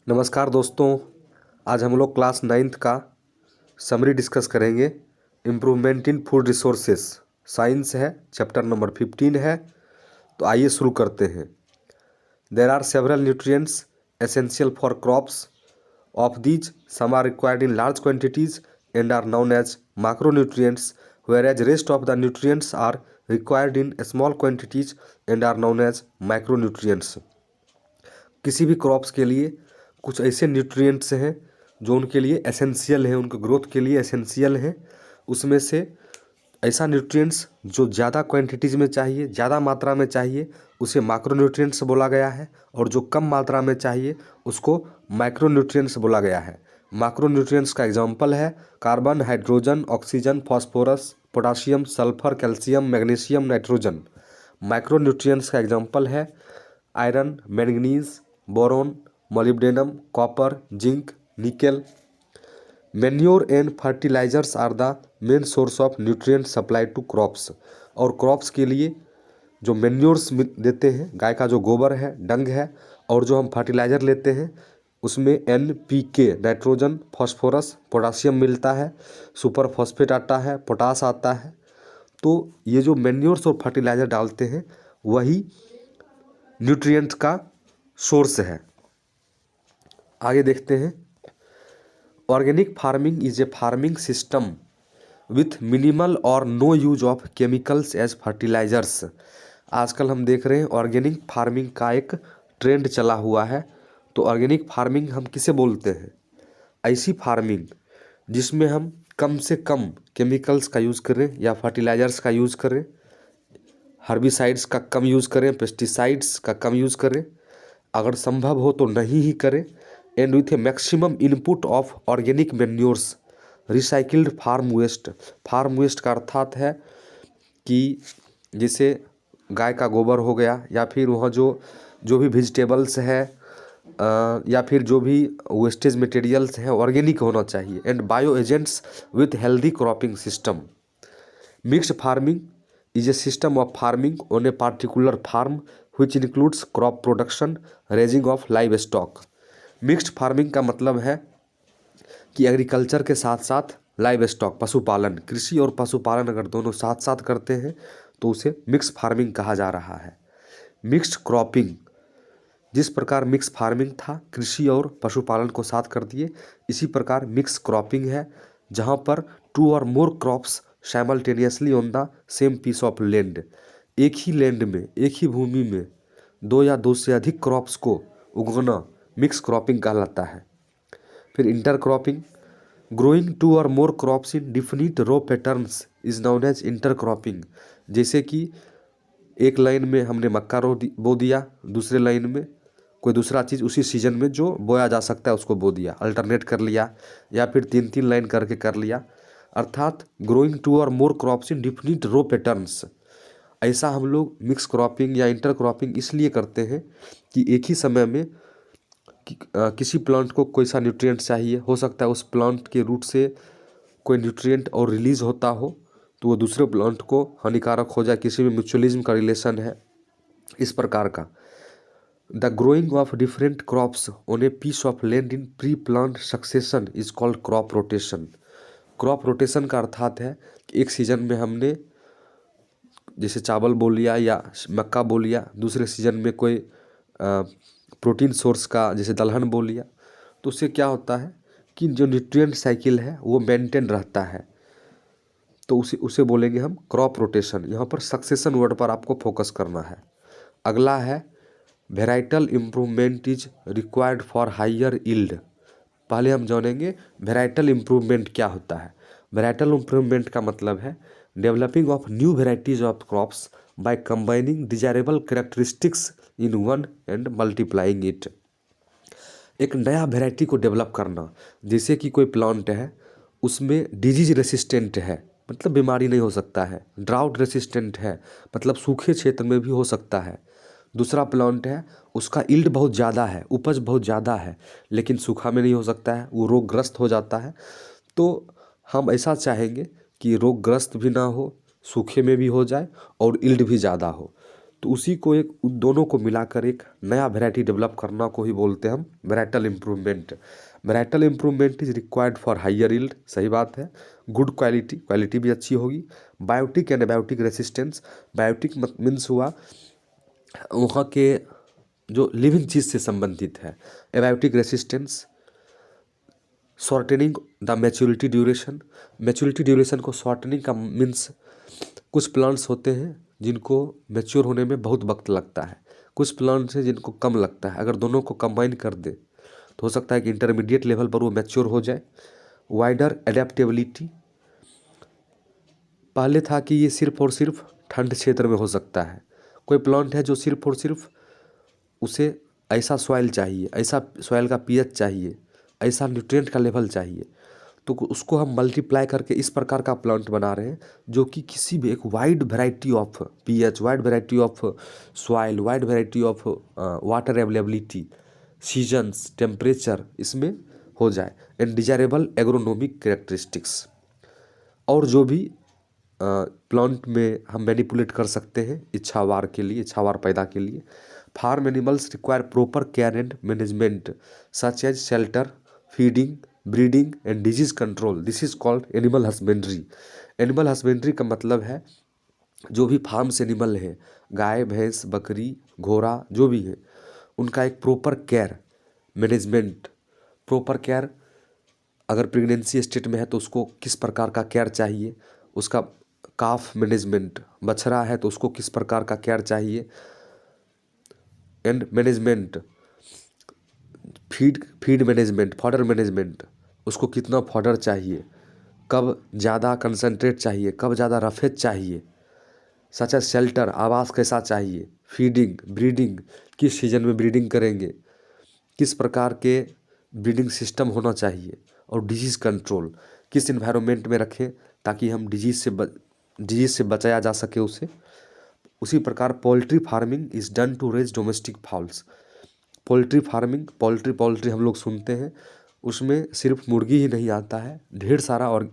नमस्कार दोस्तों, आज हम लोग क्लास 9th का समरी डिस्कस करेंगे। Improvement in food resources science है, चैप्टर नंबर 15 है। तो आइए शुरू करते हैं। There are several nutrients essential for crops. Of these some are required in large quantities and are known as macronutrients, whereas rest of the nutrients are required in small quantities and are known as micronutrients। किसी भी crops के लिए कुछ ऐसे nutrients हैं जो उनके लिए एसेंशियल हैं, उनके ग्रोथ के लिए एसेंशियल हैं। उसमें से ऐसा न्यूट्रिएंट्स जो ज़्यादा क्वांटिटीज़ में चाहिए, ज़्यादा मात्रा में चाहिए, उसे मैक्रोन्यूट्रिएंट्स बोला गया है। और जो कम मात्रा में चाहिए उसको माइक्रोन्यूट्रिएंट्स बोला गया है। मैक्रोन्यूट्रिएंट्स का एग्जांपल है carbon, hydrogen, oxygen, phosphorus, potassium, sulphur, calcium, magnesium, nitrogen. Micronutrients का एग्जांपल है iron, manganese, boron, molybdenum, copper, zinc, nickel. Manure and fertilisers are the main source of nutrient supply to crops. और crops के लिए जो manures देते हैं, गाय का जो गोबर है, डंग है, और जो हम फर्टिलाइज़र लेते हैं उसमें NPK नाइट्रोजन, फॉस्फोरस, पोटाशियम मिलता है, सुपर फॉस्फेट आता है, पोटास आता है। तो ये जो मैन्योर्स और फर्टिलाइज़र डालते हैं वही न्यूट्रिएंट का सोर्स है। आगे देखते हैं। Organic farming is a farming system with minimal और no use of chemicals as fertilizers. आजकल हम देख रहे हैं ऑर्गेनिक फार्मिंग का एक ट्रेंड चला हुआ है। तो ऑर्गेनिक फार्मिंग हम किसे बोलते हैं? ऐसी फार्मिंग जिसमें हम कम से कम केमिकल्स का यूज़ करें या फर्टिलाइजर्स का यूज़ करें, हर्बिसाइड्स का कम यूज़ करें, पेस्टिसाइड्स का कम यूज़ करें, अगर संभव हो तो नहीं ही करें। And with a maximum input of organic manures, recycled farm waste. Farm waste का अर्थात है कि जैसे गाय का गोबर हो गया, या फिर वह जो भी वेजिटेबल्स है, या फिर जो भी वेस्टेज मटेरियल्स हैं ऑर्गेनिक होना चाहिए। And bio agents with healthy cropping system. Mixed farming is a system of farming on a particular farm which includes crop production, raising of livestock। Mixed farming का मतलब है कि एग्रीकल्चर के साथ साथ लाइव स्टॉक, पशुपालन, कृषि और पशुपालन अगर दोनों साथ साथ करते हैं तो उसे मिक्स फार्मिंग कहा जा रहा है। मिक्स्ड क्रॉपिंग, जिस प्रकार मिक्स फार्मिंग था, कृषि और पशुपालन को साथ कर दिए, इसी प्रकार मिक्स क्रॉपिंग है जहाँ पर 2 और more crops simultaneously on the same piece of land. एक ही लैंड में, एक ही भूमि में 2 या 2 से अधिक क्रॉप्स को उगाना मिक्स क्रॉपिंग कहलाता है। फिर इंटर क्रॉपिंग, ग्रोइंग 2 और more crops in definite row patterns is known as inter cropping. जैसे कि एक लाइन में हमने मक्का बो दिया, दूसरे लाइन में कोई दूसरा चीज़ उसी सीजन में जो बोया जा सकता है उसको बो दिया, अल्टरनेट कर लिया, या फिर 3-3 लाइन करके कर लिया। अर्थात ग्रोइंग 2 और more crops in definite row patterns. ऐसा हम लोग मिक्स क्रॉपिंग या इंटर क्रॉपिंग इसलिए करते हैं कि एक ही समय में किसी प्लांट को कोई सा न्यूट्रिएंट चाहिए, हो सकता है उस प्लांट के रूट से कोई न्यूट्रिएंट और रिलीज होता हो तो वो दूसरे प्लांट को हानिकारक हो जाए, किसी में म्यूचुअलिज्म का रिलेशन है, इस प्रकार का। The growing of different crops on a piece of land in pre planned succession is called crop rotation. Crop rotation का अर्थात है कि एक सीजन में हमने जैसे चावल बो लिया या मक्का बो लिया, दूसरे सीजन में कोई प्रोटीन सोर्स का जैसे दलहन बो लिया, तो उससे क्या होता है कि जो न्यूट्रिएंट साइकिल है वो मेंटेन रहता है। तो उसे बोलेंगे हम क्रॉप रोटेशन। यहाँ पर सक्सेशन वर्ड पर आपको फोकस करना है। अगला है varietal improvement is required for higher yield. पहले हम जानेंगे वेराइटल इम्प्रूवमेंट क्या होता है। वेराइटल इम्प्रूवमेंट का मतलब है developing of new varieties of crops by combining desirable characteristics in one and multiplying it. एक नया वेराइटी को डेवलप करना, जैसे कि कोई प्लांट है उसमें डिजीज रेसिस्टेंट है, मतलब बीमारी नहीं हो सकता है, ड्राउट रेसिस्टेंट है, मतलब सूखे क्षेत्र में भी हो सकता है। दूसरा प्लांट है उसका यील्ड बहुत ज़्यादा है, उपज बहुत ज़्यादा है, लेकिन सूखा में नहीं हो सकता है, वो रोगग्रस्त हो जाता है। तो हम ऐसा चाहेंगे कि रोगग्रस्त भी ना हो, सूखे में भी हो जाए और यील्ड भी ज़्यादा हो। तो उसी को एक उन दोनों को मिलाकर एक नया वैरायटी डेवलप करना को ही बोलते हैं हम varietal improvement. Varietal improvement is required for higher yield, सही बात है। गुड क्वालिटी, क्वालिटी भी अच्छी होगी। Biotic and abiotic resistance, biotic means हुआ वहाँ के जो लिविंग चीज़ से संबंधित है। Abiotic resistance, shortening the maturity duration, maturity duration को शॉर्टनिंग का मीन्स कुछ प्लांट्स होते हैं जिनको मैच्योर होने में बहुत वक्त लगता है, कुछ प्लांट्स हैं जिनको कम लगता है। अगर दोनों को कंबाइन कर दे तो हो सकता है कि इंटरमीडिएट लेवल पर वो मैच्योर हो जाए। वाइडर एडेप्टेबिलिटी, पहले था कि ये सिर्फ और सिर्फ ठंड क्षेत्र में हो सकता है। कोई प्लांट है जो सिर्फ और सिर्फ उसे ऐसा सॉइल चाहिए, ऐसा सॉइल का पीएच चाहिए, ऐसा न्यूट्रिएंट का लेवल चाहिए, तो उसको हम मल्टीप्लाई करके इस प्रकार का प्लांट बना रहे हैं जो कि किसी भी एक wide variety of pH, wide variety of soil, wide variety of water availability, seasons, temperature इसमें हो जाए, एंड डिजायरेबल एग्रोनॉमिक कैरेक्टरिस्टिक्स। और जो भी प्लांट में हम मैनिपुलेट कर सकते हैं इच्छावार के लिए, इच्छावार पैदा के लिए। Farm animals require proper care and management such as shelter, feeding, breeding and disease control, this is called animal husbandry. Animal husbandry का मतलब है जो भी फार्म्स एनिमल हैं, गाय, भैंस, बकरी, घोड़ा, जो भी है, उनका एक proper care, management, proper care. अगर प्रेगनेंसी स्टेट में है तो उसको किस प्रकार का केयर चाहिए, उसका काफ मैनेजमेंट, बछड़ा है तो उसको किस प्रकार का केयर चाहिए, and management, feed management, fodder management, उसको कितना फॉडर चाहिए, कब ज़्यादा कंसंट्रेट चाहिए, कब ज़्यादा रफेज चाहिए, सच एज शेल्टर, आवास कैसा चाहिए, फीडिंग, ब्रीडिंग, किस सीजन में ब्रीडिंग करेंगे, किस प्रकार के ब्रीडिंग सिस्टम होना चाहिए, और डिजीज़ कंट्रोल, किस इन्वायरमेंट में रखें ताकि हम डिजीज़ से बचाया जा सके उसे। उसी प्रकार poultry farming is done to raise domestic fowls. Poultry farming, poultry हम लोग सुनते हैं, उसमें सिर्फ मुर्गी ही नहीं आता है, ढेर सारा और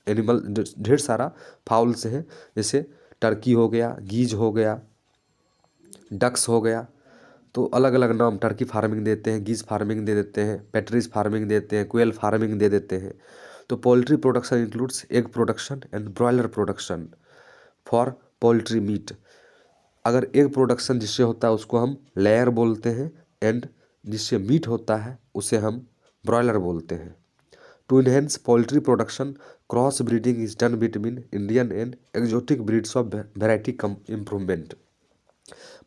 एनिमल, ढेर सारा फाउल्स हैं, जैसे टर्की हो गया, गीज हो गया, डक्स हो गया। तो अलग अलग नाम, टर्की फार्मिंग देते हैं, गीज फार्मिंग दे देते हैं, पैट्रिज फार्मिंग देते हैं, क्वेल फार्मिंग दे देते हैं। तो poultry production includes egg production and broiler production for poultry meet. अगर एग प्रोडक्शन जिससे होता है उसको हम लेयर बोलते हैं, एंड जिससे मीट होता है उसे हम ब्रॉयलर बोलते हैं। To enhance poultry production, cross breeding is done between Indian and exotic breeds of variety come improvement.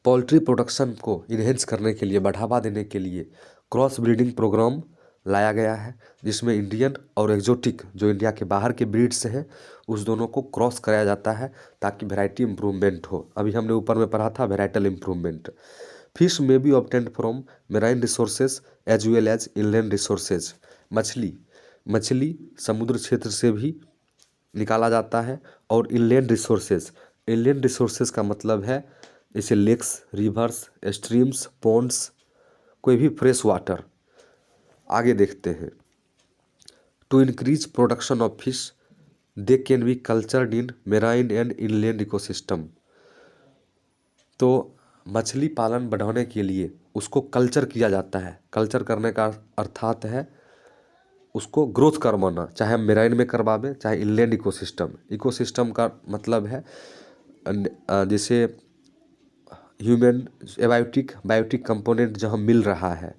Poultry production को इन्हेंस करने के लिए, बढ़ावा देने के लिए क्रॉस ब्रीडिंग प्रोग्राम लाया गया है, जिसमें इंडियन और एक्जोटिक जो इंडिया के बाहर के ब्रीड्स हैं उस दोनों को क्रॉस कराया जाता है ताकि वैरायटी इम्प्रूवमेंट हो। अभी हमने ऊपर में पढ़ा था वैराइटल इम्प्रूवमेंट। फिश में be obtained from marine resources as well as inland resources. मछली समुद्र क्षेत्र से भी निकाला जाता है, और इनलैंड रिसोर्सेज का मतलब है जैसे लेक्स, रिवर्स, स्ट्रीम्स, पॉन्ड्स, कोई भी फ्रेश वाटर। आगे देखते हैं। To increase production of fish they can be cultured in marine and inland ecosystem. तो मछली पालन बढ़ाने के लिए उसको कल्चर किया जाता है। कल्चर करने का अर्थात है उसको ग्रोथ करवाना, चाहे हम मेराइन में करवावें चाहे इनलैंड इकोसिस्टम का मतलब है जैसे ह्यूमन बायोटिक कंपोनेंट जहाँ मिल रहा है।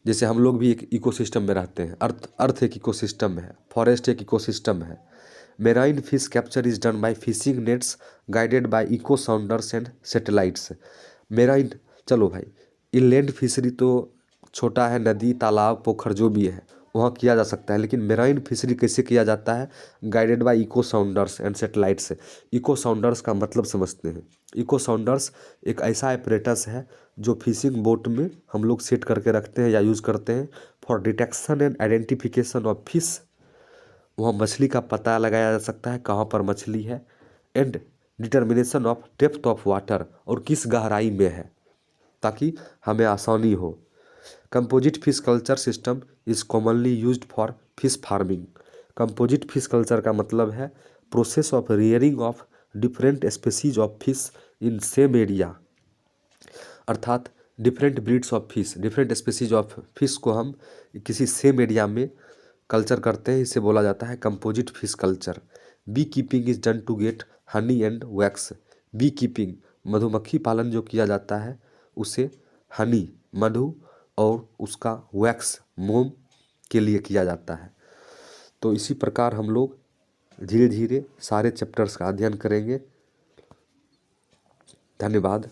जैसे हम लोग भी एक इकोसिस्टम में रहते हैं, अर्थ एक इकोसिस्टम है, फॉरेस्ट एक इकोसिस्टम है। Marine fish capture is done by fishing nets guided by echo sounders and satellites. Marine, चलो भाई, इनलैंड फिशरी तो छोटा है, नदी, तालाब, पोखर जो भी है वहाँ किया जा सकता है, लेकिन मेराइन फिशरी कैसे किया जाता है? Guided by echo sounders and satellites. Echo sounders का मतलब समझते हैं। इको साउंडर्स एक ऐसा एपरेटस है जो फिशिंग बोट में हम लोग सेट करके रखते हैं या यूज़ करते हैं for detection and identification of fish. वहाँ मछली का पता लगाया जा सकता है कहाँ पर मछली है, and determination of depth of water, और किस गहराई में है, ताकि हमें आसानी हो। Composite fish culture system is commonly used for fish farming. Composite fish culture का मतलब है process of rearing of different species of fish in same area, अर्थात different breeds of fish, different species of fish को हम किसी same area में culture करते हैं, इसे बोला जाता है composite fish culture. Bee keeping is done to get honey and wax. Bee keeping, मधुमक्खी पालन जो किया जाता है उसे हनी, मधु, और उसका वैक्स, मोम के लिए किया जाता है। तो इसी प्रकार हम लोग धीरे धीरे सारे चैप्टर्स का अध्ययन करेंगे। धन्यवाद।